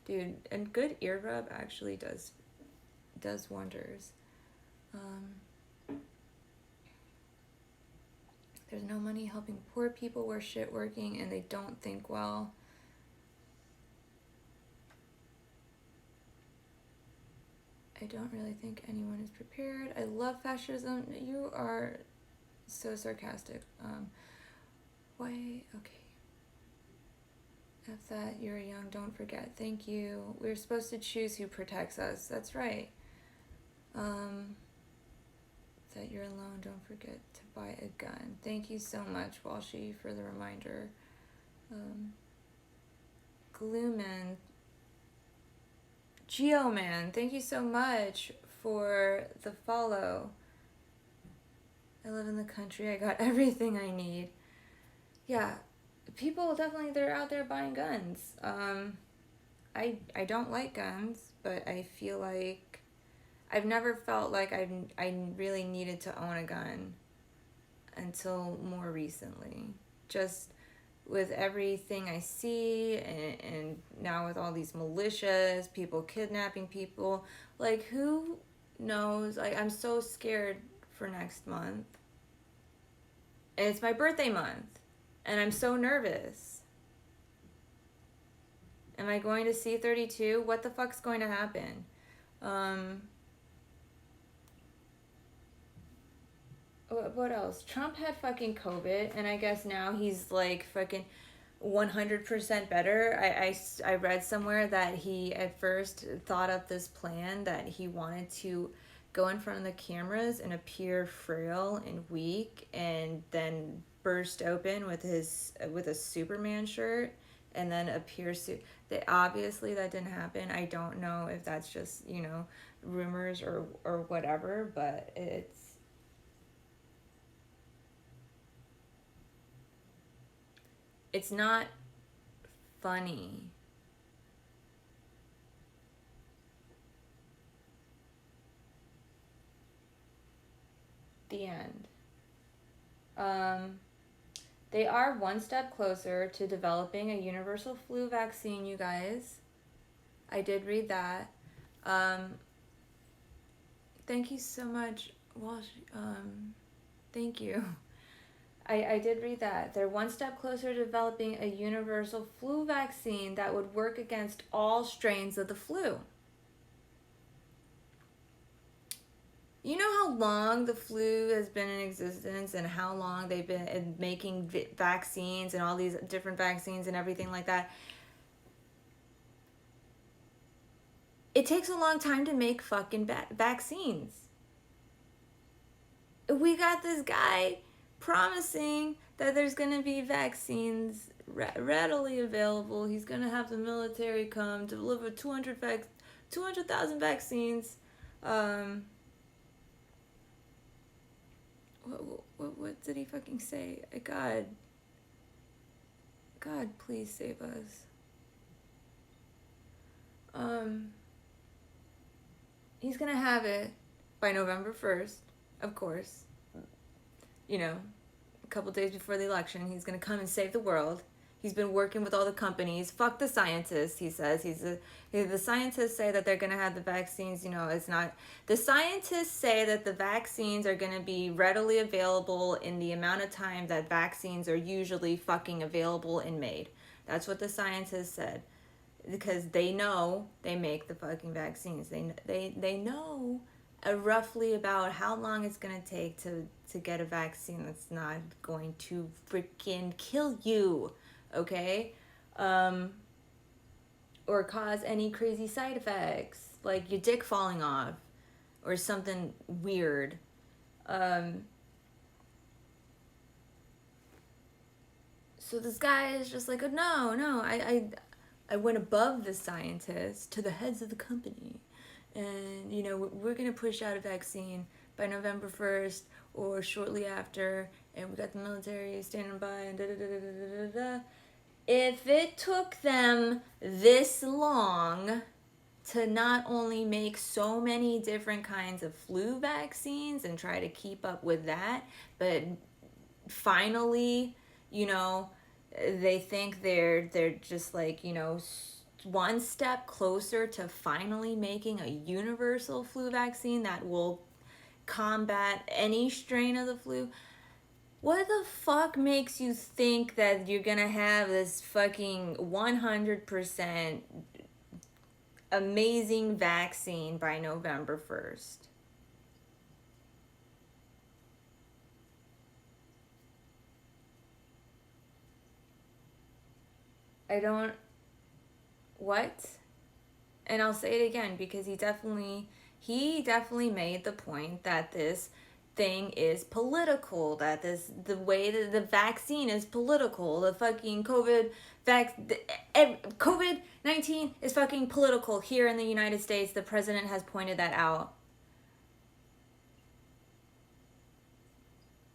Speaker 1: Dude, a good ear rub actually does wonders. There's no money helping poor people where shit working and they don't think well. I don't really think anyone is prepared. I love fascism. You are so sarcastic. Why? Okay. F that, you're young, don't forget. Thank you. We're supposed to choose who protects us. That's right. That you're alone, don't forget to buy a gun. Thank you so much, Walshy, for the reminder. Glooman. Geoman, thank you so much for the follow. I live in the country. I got everything I need. Yeah, people definitely, they're out there buying guns. I don't like guns, but I feel like I've never felt like I really needed to own a gun until more recently. Just with everything I see, and now with all these militias, people kidnapping people, like, who knows? I'm so scared for next month. And it's my birthday month, and I'm so nervous. Am I going to see 32? What the fuck's going to happen? What else? Trump had fucking COVID, and I guess now he's like fucking 100% better. I read somewhere that he at first thought up this plan that he wanted to go in front of the cameras and appear frail and weak, and then burst open with a Superman shirt and then appears to, that obviously that didn't happen. I don't know if that's just, you know, rumors or whatever, but it's not funny. The end. Um, they are one step closer to developing a universal flu vaccine, you guys. I did read that. Um, thank you so much, Walsh. Thank you. I did read that. They're one step closer to developing a universal flu vaccine that would work against all strains of the flu. You know how long the flu has been in existence and how long they've been making vaccines and all these different vaccines and everything like that? It takes a long time to make fucking vaccines. We got this guy promising that there's going to be vaccines readily available. He's going to have the military come deliver 200,000 vaccines. What did he fucking say? God, please save us. He's gonna have it by November 1st, of course. You know, a couple days before the election, he's gonna come and save the world. He's been working with all the companies. Fuck the scientists, he says. The scientists say that they're gonna have the vaccines. You know, it's not. The scientists say that the vaccines are gonna be readily available in the amount of time that vaccines are usually fucking available and made. That's what the scientists said, because they know they make the fucking vaccines. They know roughly about how long it's gonna take to get a vaccine that's not going to freaking kill you, okay? Or cause any crazy side effects like your dick falling off or something weird. So this guy is just like, oh, no, I went above the scientists to the heads of the company, and you know, we're gonna push out a vaccine by November 1st or shortly after, and we got the military standing by and da da da da da da da. If it took them this long to not only make so many different kinds of flu vaccines and try to keep up with that, but finally, you know, they think they're just like, you know, one step closer to finally making a universal flu vaccine that will combat any strain of the flu. What the fuck makes you think that you're gonna have this fucking 100% amazing vaccine by November 1st? I don't. What? And I'll say it again because he definitely made the point that this thing is political, that the way that the vaccine is political, the fucking COVID-19 is fucking political here in the United States. The president has pointed that out.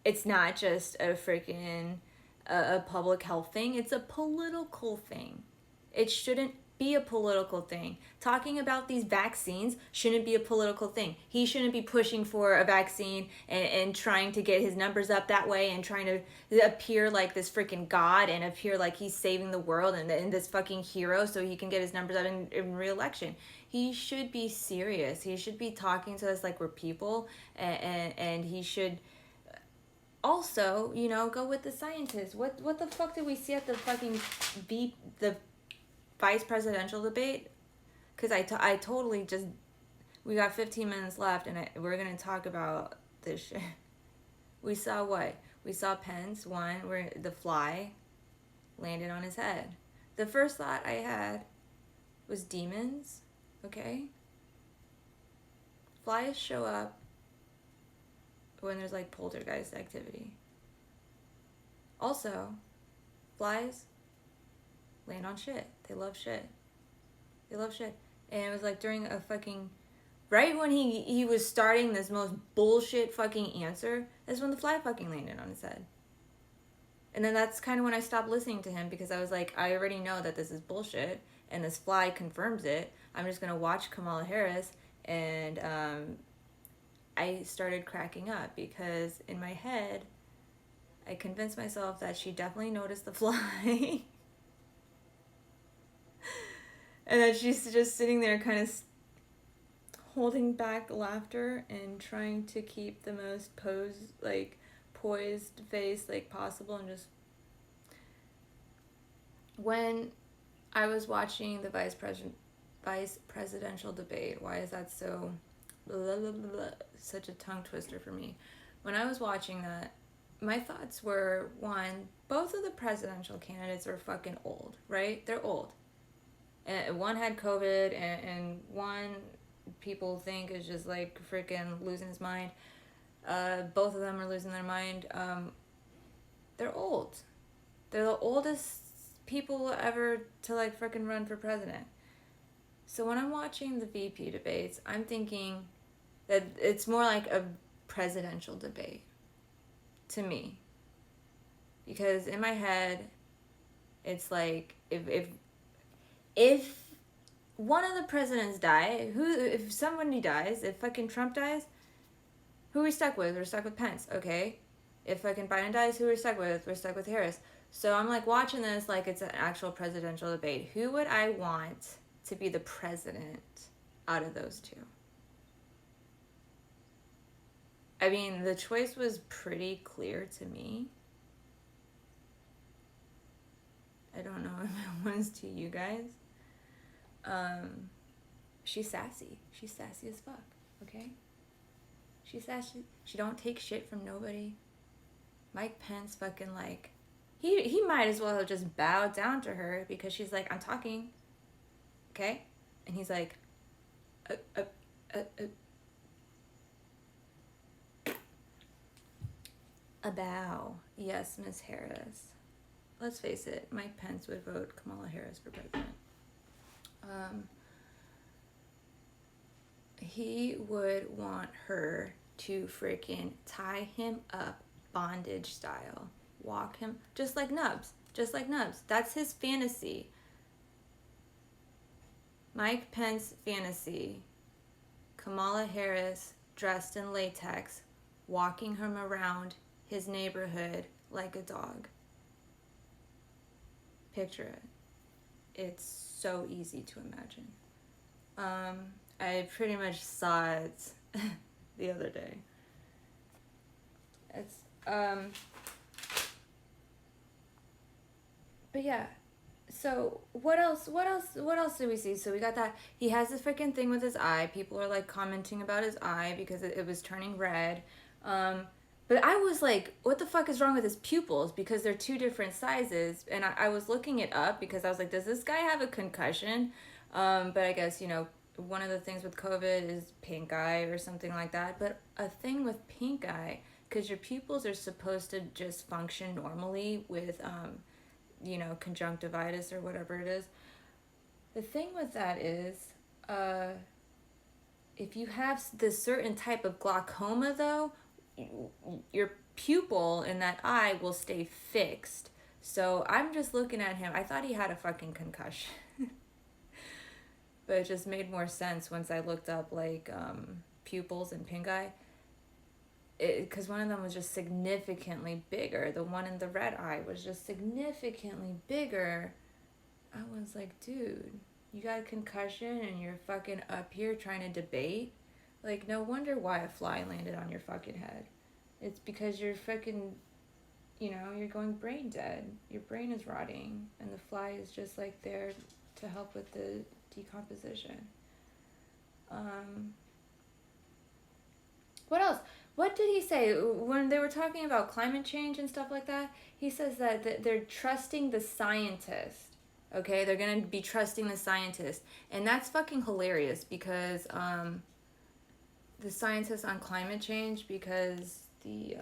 Speaker 1: It's not just a freaking a public health thing, it's a political thing. It shouldn't be a political thing. Talking about these vaccines shouldn't be a political thing. He shouldn't be pushing for a vaccine and trying to get his numbers up that way and trying to appear like this freaking god and appear like he's saving the world and this fucking hero so he can get his numbers up in re-election. He should be serious. He should be talking to us like we're people, and he should also, you know, go with the scientists. What the fuck did we see at the fucking the vice presidential debate? Because I totally just, we got 15 minutes left and we're gonna talk about this shit. We saw what? We saw Pence one where the fly landed on his head. The first thought I had was demons. Okay, flies show up when there's like poltergeist activity. Also, flies land on shit. They love shit. They love shit. And it was like during a fucking, right when he was starting this most bullshit fucking answer, that's when the fly fucking landed on his head. And then that's kind of when I stopped listening to him, because I was like, I already know that this is bullshit, and this fly confirms it. I'm just gonna watch Kamala Harris, and I started cracking up, because in my head, I convinced myself that she definitely noticed the fly. And then she's just sitting there kind of holding back laughter and trying to keep the most poised face like possible, and just when I was watching the vice presidential debate, why is that so blah, blah, blah, blah, such a tongue twister for me? When I was watching that, my thoughts were, one, both of the presidential candidates are fucking old, right? They're old. And one had COVID, and one people think is just like freaking losing his mind. Both of them are losing their mind. They're old. They're the oldest people ever to like freaking run for president. So when I'm watching the VP debates, I'm thinking that it's more like a presidential debate to me. Because in my head, it's like if one of the presidents die, if somebody dies, if fucking Trump dies, who are we stuck with? We're stuck with Pence, okay? If fucking Biden dies, who are we stuck with? We're stuck with Harris. So I'm like watching this like it's an actual presidential debate. Who would I want to be the president out of those two? I mean, the choice was pretty clear to me. I don't know if it was to you guys. She's sassy. She's sassy as fuck, okay? She's sassy. She don't take shit from nobody. Mike Pence fucking like, he might as well have just bowed down to her, because she's like, I'm talking, okay? And he's like, a bow. Yes, Miss Harris. Let's face it, Mike Pence would vote Kamala Harris for president. He would want her to freaking tie him up bondage style. Walk him, just like Nubs. That's his fantasy. Mike Pence fantasy. Kamala Harris dressed in latex, walking him around his neighborhood like a dog. Picture it. It's so easy to imagine. I pretty much saw it the other day. It's but yeah. So what else did we see? So we got that he has this freaking thing with his eye. People are like commenting about his eye because it was turning red. But I was like, what the fuck is wrong with his pupils? Because they're two different sizes. And I was looking it up because I was like, does this guy have a concussion? But I guess, one of the things with COVID is pink eye or something like that. But a thing with pink eye, because your pupils are supposed to just function normally with, conjunctivitis or whatever it is. The thing with that is, if you have this certain type of glaucoma, though, your pupil in that eye will stay fixed. So I'm just looking at him. I thought he had a fucking concussion. But it just made more sense once I looked up pupils and pink eye. Because one of them was just significantly bigger. The one in the red eye was just significantly bigger. I was like, dude, you got a concussion and you're fucking up here trying to debate? Like, no wonder why a fly landed on your fucking head. It's because you're fucking, you're going brain dead. Your brain is rotting, and the fly is just like there to help with the decomposition. What else? What did he say when they were talking about climate change and stuff like that? He says that they're trusting the scientist. Okay, they're gonna be trusting the scientist, and that's fucking hilarious because the scientists on climate change, because the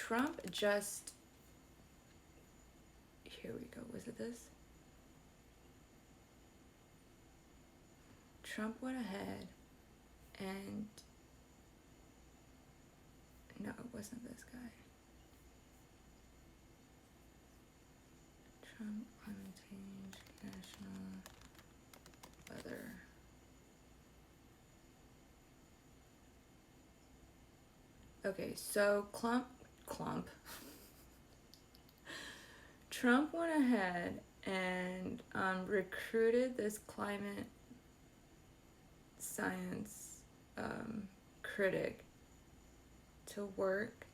Speaker 1: Trump just, here we go, was it this? Trump went ahead and, no, it wasn't this guy. Trump climate change, national weather. Okay, so clump. Trump went ahead and recruited this climate science critic to work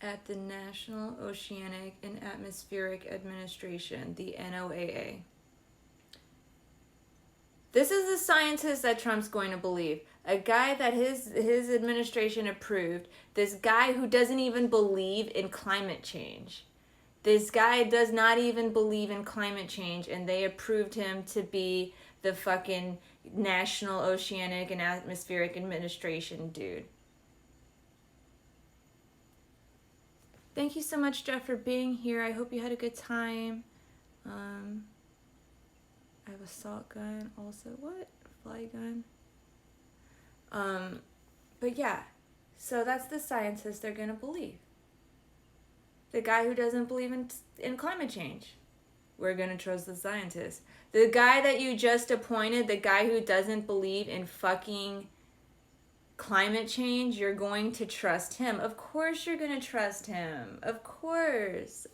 Speaker 1: at the National Oceanic and Atmospheric Administration, the NOAA. This is the scientist that Trump's going to believe. A guy that his administration approved. This guy who doesn't even believe in climate change. This guy does not even believe in climate change, and they approved him to be the fucking National Oceanic and Atmospheric Administration dude. Thank you so much, Jeff, for being here. I hope you had a good time. I have a salt gun also. What? Fly gun? But yeah, so that's the scientist they're gonna believe. The guy who doesn't believe in climate change. We're gonna trust the scientist. The guy that you just appointed, the guy who doesn't believe in fucking climate change, you're going to trust him. Of course you're going to trust him. Of course.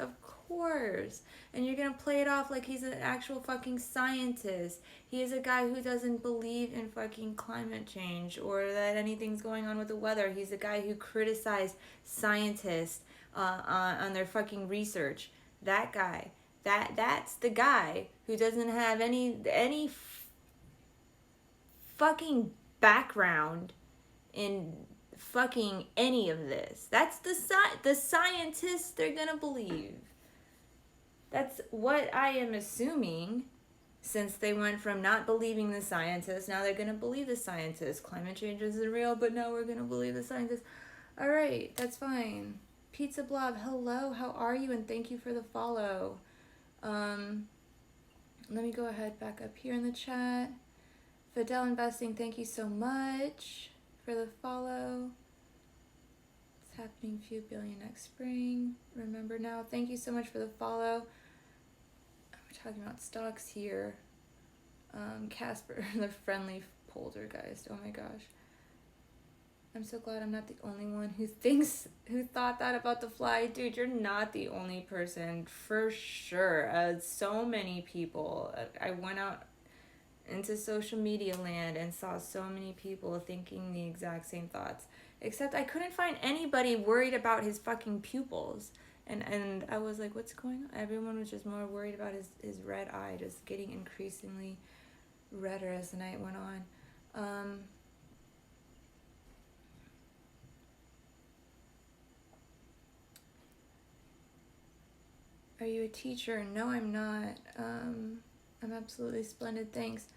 Speaker 1: And you're going to play it off like he's an actual fucking scientist. He is a guy who doesn't believe in fucking climate change or that anything's going on with the weather. He's a guy who criticized scientists on their fucking research. That guy. That's the guy who doesn't have any fucking background in fucking any of this. That's the scientists they're gonna believe. That's what I am assuming, since they went from not believing the scientists, now they're gonna believe the scientists. Climate change isn't real, but now we're gonna believe the scientists. Alright, that's fine. Pizza Blob, hello, how are you? And thank you for the follow. Let me go ahead back up here in the chat. Fidel Investing, thank you so much for the follow. It's happening a few billion next spring. Remember now. Thank you so much for the follow. We're talking about stocks here. Casper, the friendly poltergeist. Oh my gosh. I'm so glad I'm not the only one who thought that about the fly. Dude, you're not the only person, for sure. So many people. I went out into social media land and saw so many people thinking the exact same thoughts. Except I couldn't find anybody worried about his fucking pupils. And I was like, what's going on? Everyone was just more worried about his red eye just getting increasingly redder as the night went on. Are you a teacher? No, I'm not. I'm absolutely splendid, thanks.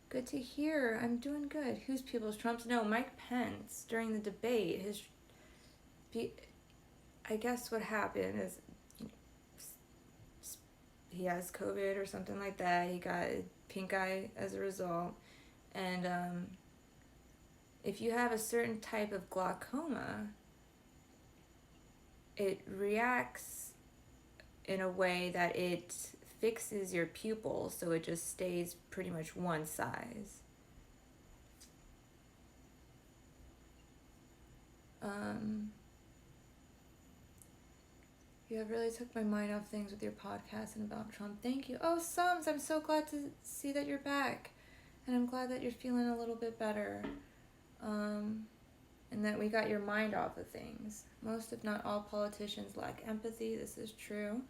Speaker 1: Good to hear. I'm doing good. Whose pupils? Trump's? No, Mike Pence. During the debate, I guess what happened is he has COVID or something like that. He got pink eye as a result. And if you have a certain type of glaucoma, it reacts in a way that it fixes your pupil so it just stays pretty much one size. You have really took my mind off things with your podcast and about Trump. Thank you. Oh, Sums, I'm so glad to see that you're back. And I'm glad that you're feeling a little bit better. And that we got your mind off of things. Most, if not all, politicians lack empathy. This is true.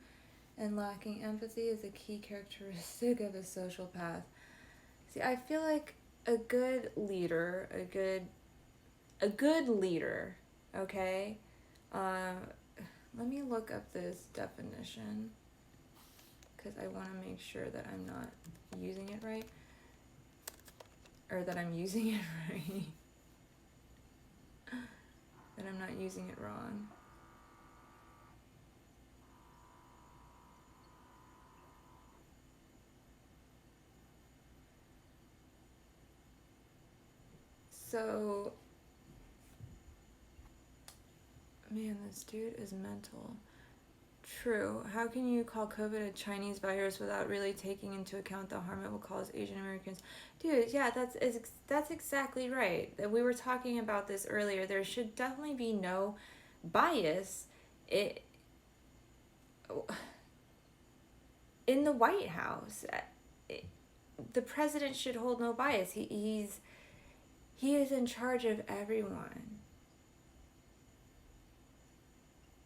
Speaker 1: And lacking empathy is a key characteristic of a sociopath. See, I feel like a good leader, okay? Let me look up this definition because I want to make sure that I'm not using it right. Or that I'm using it right. That I'm not using it wrong. So, man, this dude is mental. True. How can you call COVID a Chinese virus without really taking into account the harm it will cause Asian Americans? Dude, yeah, that's exactly right. We were talking about this earlier. There should definitely be no bias it, in the White House. It, the president should hold no bias. He is in charge of everyone.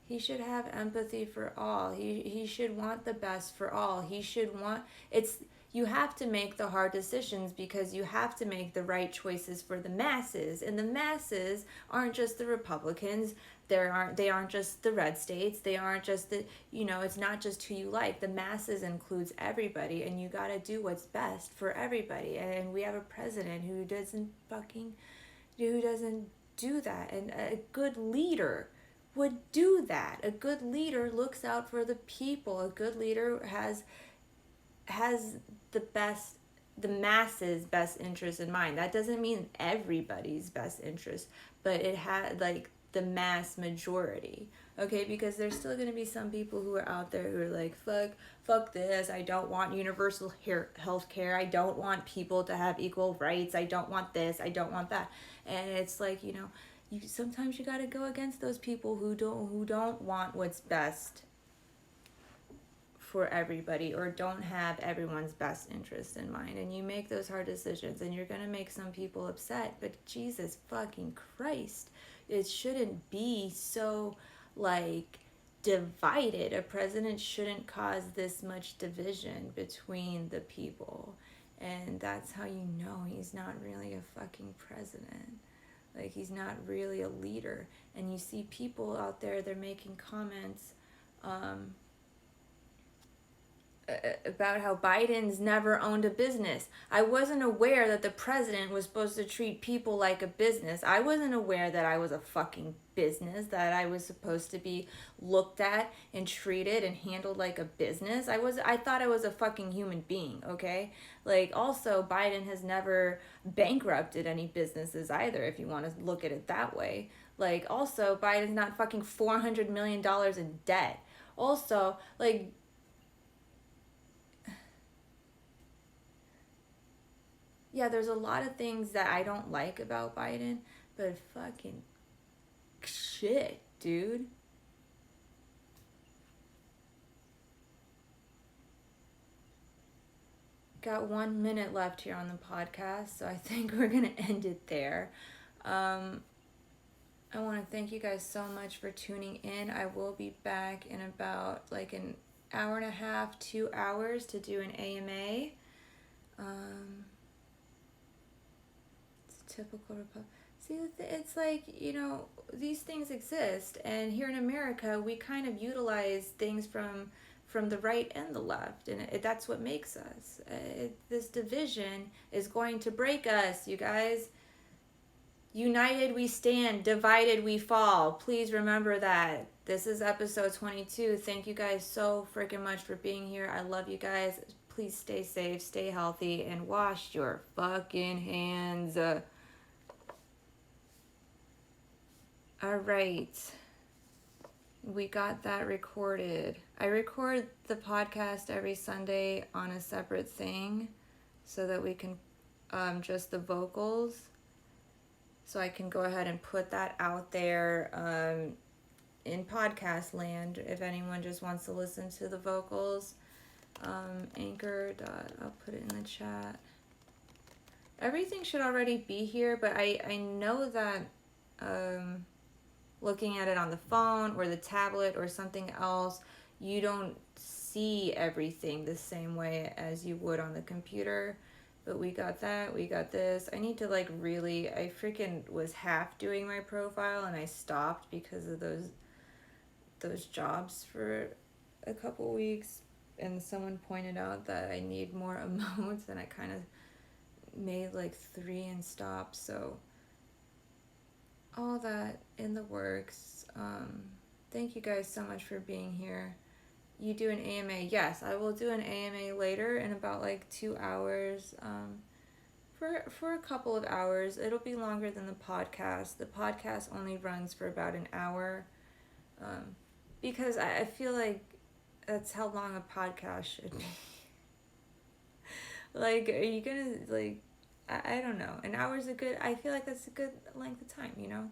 Speaker 1: He should have empathy for all. He should want the best for all. He should want it's you have to make the hard decisions because you have to make the right choices for the masses. And the masses aren't just the Republicans. They aren't just the red states. They aren't just it's not just who you like. The masses includes everybody, and you got to do what's best for everybody. And we have a president who doesn't do that. And a good leader would do that. A good leader looks out for the people. A good leader has the masses' best interest in mind. That doesn't mean everybody's best interest, but it had like the mass majority. Okay, because there's still gonna be some people who are out there who are like, fuck this. I don't want universal health care. I don't want people to have equal rights. I don't want this. I don't want that. And it's like, sometimes you got to go against those people who don't want what's best for everybody or don't have everyone's best interest in mind, and you make those hard decisions, and you're going to make some people upset, but Jesus fucking Christ, it shouldn't be so like divided. A president shouldn't cause this much division between the people, and that's how you know he's not really a fucking president. Like, he's not really a leader. And you see people out there, they're making comments about how Biden's never owned a business. I wasn't aware that the president was supposed to treat people like a business. I wasn't aware that I was a fucking business, that I was supposed to be looked at and treated and handled like a business. I thought I was a fucking human being, okay? Like, also, Biden has never bankrupted any businesses either, if you want to look at it that way. Like, also, Biden's not fucking $400 million in debt. Also, like, yeah, there's a lot of things that I don't like about Biden, but fucking shit, dude. Got 1 minute left here on the podcast, so I think we're gonna end it there. I want to thank you guys so much for tuning in. I will be back in about like an hour and a half, 2 hours to do an AMA. Typical Republic. See, it's like, these things exist, and here in America, we kind of utilize things from the right and the left, and that's what makes us. This division is going to break us, you guys. United we stand, divided we fall. Please remember that. This is episode 22. Thank you guys so freaking much for being here. I love you guys. Please stay safe, stay healthy, and wash your fucking hands. All right. We got that recorded. I record the podcast every Sunday on a separate thing so that we can just the vocals. So I can go ahead and put that out there in podcast land if anyone just wants to listen to the vocals. Anchor. I'll put it in the chat. Everything should already be here, but I know that looking at it on the phone or the tablet or something else, you don't see everything the same way as you would on the computer. But we got that, we got this. I need to I freaking was half doing my profile and I stopped because of those jobs for a couple weeks, and someone pointed out that I need more emotes, and I kind of made 3 and stopped. So all that in the works. Thank you guys so much for being here. You do an AMA. Yes, I will do an AMA later in about 2 hours. For a couple of hours. It'll be longer than the podcast. The podcast only runs for about an hour, um, because I feel like that's how long a podcast should be. Like, are you gonna like? I don't know. An hour is a good. I feel like that's a good length of time. You know.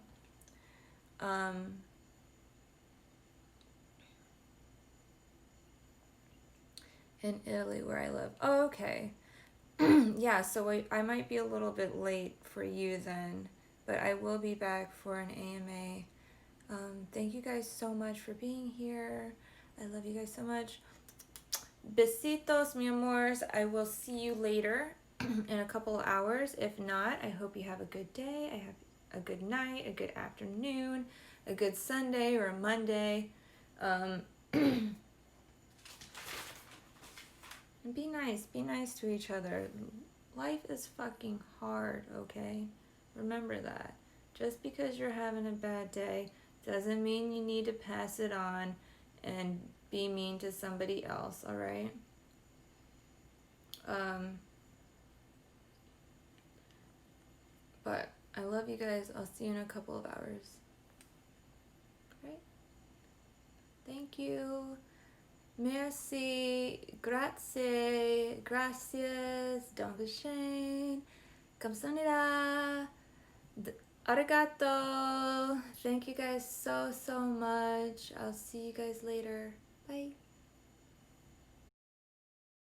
Speaker 1: Um, in Italy, where I live. Oh, okay. Yeah. So I might be a little bit late for you then, but I will be back for an AMA. Thank you guys so much for being here. I love you guys so much. Besitos, mi amores. I will see you later in a couple of hours. If not, I hope you have a good day. I have a good night, a good afternoon, a good Sunday or a Monday. And be nice. Be nice to each other. Life is fucking hard, okay? Remember that. Just because you're having a bad day doesn't mean you need to pass it on and be mean to somebody else, alright? But I love you guys. I'll see you in a couple of hours. Right? Thank you. Merci. Grazie. Gracias. Dankeschön. 감사합니다. Arigato. Thank you guys so much. I'll see you guys later. Bye.